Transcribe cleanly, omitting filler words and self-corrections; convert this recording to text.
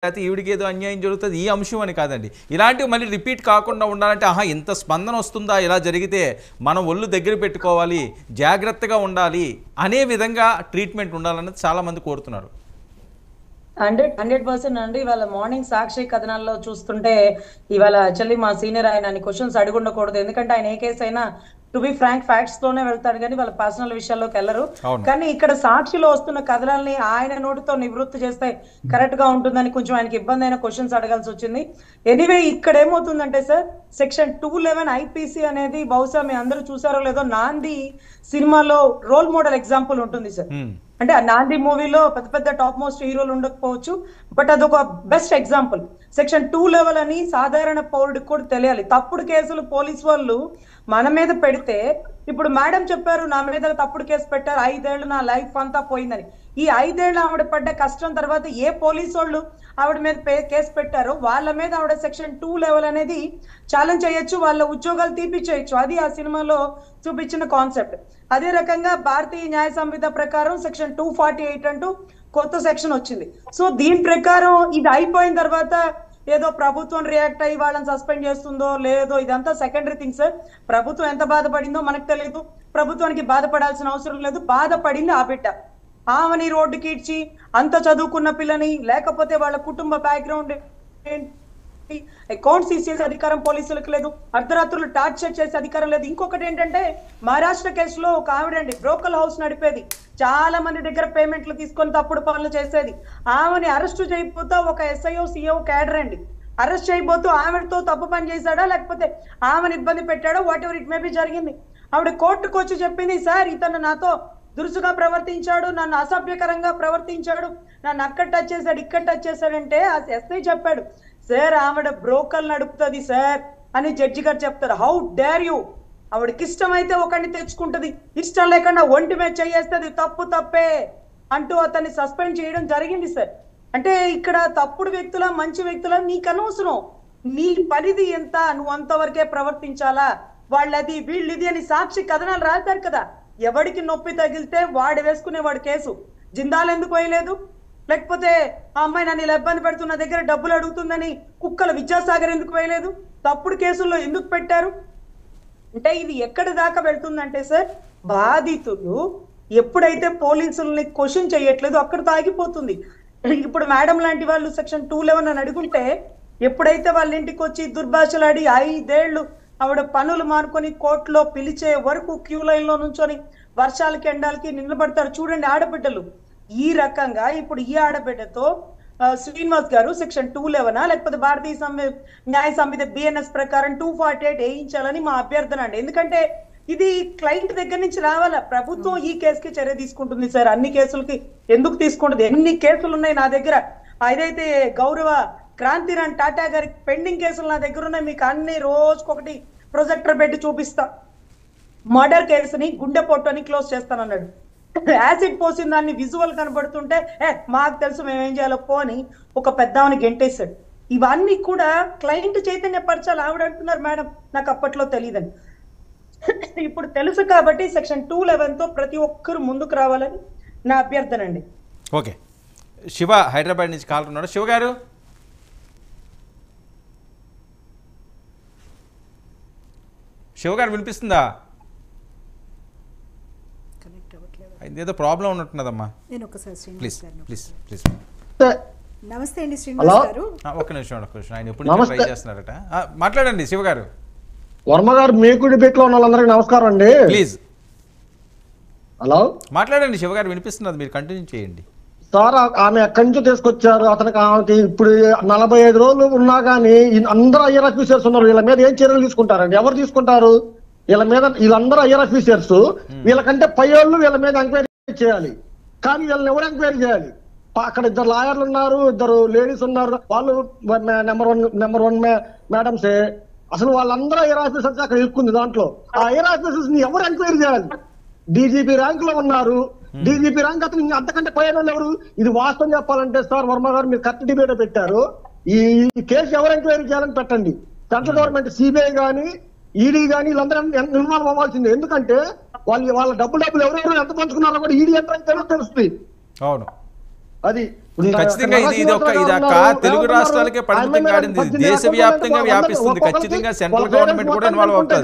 లేకపోతే ఈవిడికి ఏదో అన్యాయం జరుగుతుంది ఈ అంశం అని కాదండి. ఇలాంటివి మళ్ళీ రిపీట్ కాకుండా ఉండాలంటే ఇంత స్పందన వస్తుందా, ఇలా జరిగితే మనం ఒళ్ళు దగ్గర పెట్టుకోవాలి, జాగ్రత్తగా ఉండాలి అనే విధంగా ట్రీట్మెంట్ ఉండాలన్నది చాలామంది కోరుతున్నారు. 100% అండి. ఇవాళ మార్నింగ్ సాక్షి కథనాల్లో చూస్తుంటే ఇవాళ యాక్చువల్లీ మా సీనియర్ ఆయన క్వశ్చన్స్ అడిగి ఉండకూడదు, ఎందుకంటే ఆయన ఏ కేసు అయినా టు బి ఫ్రాంక్ ఫ్యాక్ట్స్ తోనే వెళ్తాడు కానీ వాళ్ళ పర్సనల్ విషయాల్లోకి వెళ్ళరు. కానీ ఇక్కడ సాక్షిలో వస్తున్న కథనాల్ని ఆయన నోటితో నివృత్తి చేస్తే కరెక్ట్ గా ఉంటుందని కొంచెం ఆయనకి ఇబ్బంది అయిన క్వశ్చన్స్ అడగాల్సి వచ్చింది. ఎనీవే ఇక్కడ ఏమవుతుందంటే సార్, సెక్షన్ 211 ఐపీసీ అనేది బహుశా మీ అందరూ చూసారో లేదో, నాంది సినిమాలో రోల్ మోడల్ ఎగ్జాంపుల్ ఉంటుంది సార్. అంటే ఆ నాంది మూవీలో పెద్ద పెద్ద టాప్ మోస్ట్ హీరోలు ఉండకపోవచ్చు, బట్ అదొక బెస్ట్ ఎగ్జాంపుల్. సెక్షన్ 211 అని సాధారణ పౌరుడికి కూడా తెలియాలి. తప్పుడు కేసులు పోలీసు వాళ్ళు మన మీద పెడితే, ఇప్పుడు మేడం చెప్పారు నా మీద తప్పుడు కేసు పెట్టారు, 5 ఏళ్ళు నా లైఫ్ అంతా పోయిందని. ఈ 5 ఏళ్ళు ఆవిడ పడ్డ కష్టం తర్వాత ఏ పోలీసు వాళ్ళు ఆవిడ మీద కేసు పెట్టారో వాళ్ళ మీద ఆవిడ సెక్షన్ 211 అనేది ఛాలెంజ్ చేయొచ్చు, వాళ్ళ ఉద్యోగాలు తీపిచ్చేయచ్చు. అది ఆ సినిమాలో చూపించిన కాన్సెప్ట్. అదే రకంగా భారతీయ న్యాయ సంహిత ప్రకారం సెక్షన్ 248 అంటూ కొత్త సెక్షన్ వచ్చింది. సో దీని ప్రకారం ఇది అయిపోయిన తర్వాత ఏదో ప్రభుత్వం రియాక్ట్ అయ్యి వాళ్ళని సస్పెండ్ చేస్తుందో లేదో ఇదంతా సెకండరీ థింగ్ సార్. ప్రభుత్వం ఎంత బాధపడిందో మనకు తెలియదు, ప్రభుత్వానికి బాధపడాల్సిన అవసరం లేదు. బాధపడింది ఆ బిడ్డ. ఆమెని రోడ్డుకి ఇచ్చి అంత చదువుకున్న పిల్లని, లేకపోతే వాళ్ళ కుటుంబ బ్యాక్గ్రౌండ్ అకౌంట్ సీజ్ చేసే అధికారం పోలీసులకు లేదు, అర్ధరాత్రులు టార్చర్ చేసే అధికారం లేదు. ఇంకొకటి ఏంటంటే, మహారాష్ట్ర కేసులో ఒక ఆవిడండి బ్రోకల్ హౌస్ నడిపేది, చాలా మంది దగ్గర పేమెంట్లు తీసుకొని తప్పుడు పనులు చేసేది. ఆమెని అరెస్టు చేయకపోతే ఒక ఎస్ఐఓ సిఓ క్యాడర్ అండి అరెస్ట్ చేయబోతూ ఆవిడతో తప్పు పని చేశాడా లేకపోతే ఆమెను ఇబ్బంది పెట్టాడో what ever it may be జరిగింది. ఆవిడ కోర్టుకు వచ్చి చెప్పింది, సార్ ఇతను నాతో దురుసుగా ప్రవర్తించాడు, నన్ను అసభ్యకరంగా ప్రవర్తించాడు, నన్ను అక్కడ టచ్ చేశాడు ఇక్కడ టచ్ చేశాడంటే ఆ ఎస్ఐ చెప్పాడు, సార్ ఆవిడ బ్రోకల్ నడుపుతుంది సార్ అని జడ్జి గారు చెప్తారు. హౌ డేర్ యూ, ఆవిడకి ఇష్టమైతే ఒకరిని తెచ్చుకుంటది, ఇష్టం లేకుండా ఒంటి మీద చేయేస్తుంది, తప్పు తప్పే అంటూ అతన్ని సస్పెండ్ చేయడం జరిగింది సార్. అంటే ఇక్కడ తప్పుడు వ్యక్తుల మంచి వ్యక్తుల నీకు అనవసరం, నీ పరిధి ఎంత, నువ్వు అంతవరకే ప్రవర్తించాలా, వాళ్ళది వీళ్ళది అని సాక్షి కథనాలు రాశారు కదా. ఎవడికి నొప్పి తగిలితే వాడు వేసుకునేవాడు కేసు. జిందాలు ఎందుకు వేయలేదు, లేకపోతే ఆ అమ్మాయి నన్ను ఇలా ఇబ్బంది పెడుతున్న దగ్గర డబ్బులు అడుగుతుందని కుక్కల విద్యాసాగర్ ఎందుకు వేయలేదు, తప్పుడు కేసుల్లో ఎందుకు పెట్టారు? అంటే ఇది ఎక్కడి దాకా వెళ్తుందంటే సార్, బాధితులు ఎప్పుడైతే పోలీసుల్ని క్వశ్చన్ చేయట్లేదు అక్కడితో ఆగిపోతుంది. ఇప్పుడు మేడం లాంటి వాళ్ళు సెక్షన్ 211 అని అడుగుంటే, ఎప్పుడైతే వాళ్ళ ఇంటికి వచ్చి దుర్భాషలాడి 5 ఏళ్ళు ఆవిడ పనులు మానుకొని కోర్టులో పిలిచే వరకు క్యూ లైన్ లో నుంచొని వర్షాలకి ఎండాలకి నిలబడతారు చూడండి ఆడబిడ్డలు. ఈ రకంగా ఇప్పుడు ఈ ఆడబిడ్డతో శ్రీనివాస్ గారు సెక్షన్ 211 లేకపోతే భారతీయ న్యాయ సంహిత బిఎన్ఎస్ ప్రకారం 248 వేయించాలని మా అభ్యర్థన అండి. ఎందుకంటే ఇది క్లయింట్ దగ్గర నుంచి రావాలా, ప్రభుత్వం ఈ కేసుకి చర్య తీసుకుంటుంది సార్. అన్ని కేసులకి ఎందుకు తీసుకుంటుంది? ఎన్ని కేసులు ఉన్నాయి నా దగ్గర, ఏదైతే గౌరవ క్రాంతిరాణ్ టాటా గారి పెండింగ్ కేసులు నా దగ్గర ఉన్నాయి, మీకు అన్ని రోజుకొకటి ప్రొజెక్టర్ పెట్టి చూపిస్తా. మర్డర్ కేసుని గుండె పొట్టని క్లోజ్ చేస్తానన్నాడు, యాసిడ్ పోసిన దాన్ని విజువల్ కనబడుతుంటే మాకు తెలుసు మేమేం చేయాలో పోని ఒక పెద్దవని గెంటేశాడు. ఇవన్నీ కూడా క్లయింట్ చైతన్యపరచాలి. ఆవిడ అంటున్నారు మేడం నాకు అప్పట్లో తెలియదని, ఇప్పుడు తెలుసు కాబట్టి సెక్షన్ 211తో ప్రతి ఒక్కరు ముందుకు రావాలని నా అభ్యర్థన అండి. ఓకే, శివ హైదరాబాద్ నుంచి కాల్ ఉన్నాడు. శివ గారు, శివ గారు వినిపిస్తుందా? ఏదో ప్రాబ్లం ఉన్నట్టున్నదమ్మా, ప్లీజ్ ప్లీజ్ ప్లీజ్. నమస్తే అండి శ్రీనివాస్ గారు. ఒక్క నిమిషం ఆయన ఎప్పుడు ట్రై చేస్తున్నారట, మాట్లాడండి శివ గారు. వర్మ గారు మీకు డిబేట్ లో ఉన్న వాళ్ళందరికీ నమస్కారం అండి. ప్లీజ్ హలో మాట్లాడండి శివ గారు, వినిపిస్తున్నది, మీరు కంటిన్యూ చేయండి. సార్ ఆమె ఎక్కడి నుంచో తీసుకొచ్చారు, ఆమెకి ఇప్పుడు 45 రోజులు ఉన్నా కానీ అందరూ ఐఆర్ ఆఫీసర్స్ ఉన్నారు, వీళ్ళ మీద ఏం చర్యలు తీసుకుంటారండి? ఎవరు తీసుకుంటారు? వీళ్ళ మీద వీళ్ళందరూ ఐఆర్ ఆఫీసర్స్, వీళ్ళకంటే పై వాళ్ళు వీళ్ళ మీద ఎంక్వైరీ చేయాలి, కానీ వీళ్ళని ఎవరు ఎంక్వైరీ చేయాలి? అక్కడ 2 లాయర్లు ఉన్నారు, 2 లేడీస్ ఉన్నారు, వాళ్ళు నెంబర్ వన్ మేడమ్సే. అసలు వాళ్ళందరూ ఐఆర్ ఆఫీసర్స్ అక్కడ ఇరుక్కుంది. దాంట్లో ఆ ఐఆర్ ఆఫీసర్స్ ని ఎవరు ఎంక్వైరీ చేయాలి? డీజీపీ ర్యాంక్ లో ఉన్నారు, డీజీపీ ర్యాంక్ అతను అంతకంటే పైన వాళ్ళు ఎవరు? ఇది వాస్తవం చెప్పాలంటే సార్ వర్మ గారు మీరు కరెక్ట్ డిబేట్ పెట్టారు. ఈ కేసు ఎవరు ఎంక్వైరీ చేయాలని పెట్టండి. సెంట్రల్ గవర్నమెంట్ సిబిఐ గానీ ఈడీ గానీ వీళ్ళందరూ ఇన్వాల్వ్ అవ్వాల్సింది. ఎందుకంటే వాళ్ళ డబ్బులు ఎవరెవరు ఎంత పంచుకున్నారో కూడా ఈడీ ఎంత తెలుస్తుంది. అవును, అది ఖచ్చితంగా ఇది ఒక తెలుగు రాష్ట్రాలకే పరిమితం కాడింది, దేశవ్యాప్తంగా వ్యాపిస్తుంది. ఖచ్చితంగా సెంట్రల్ గవర్నమెంట్ కూడా ఇన్వాల్వ్ అవుతుంది.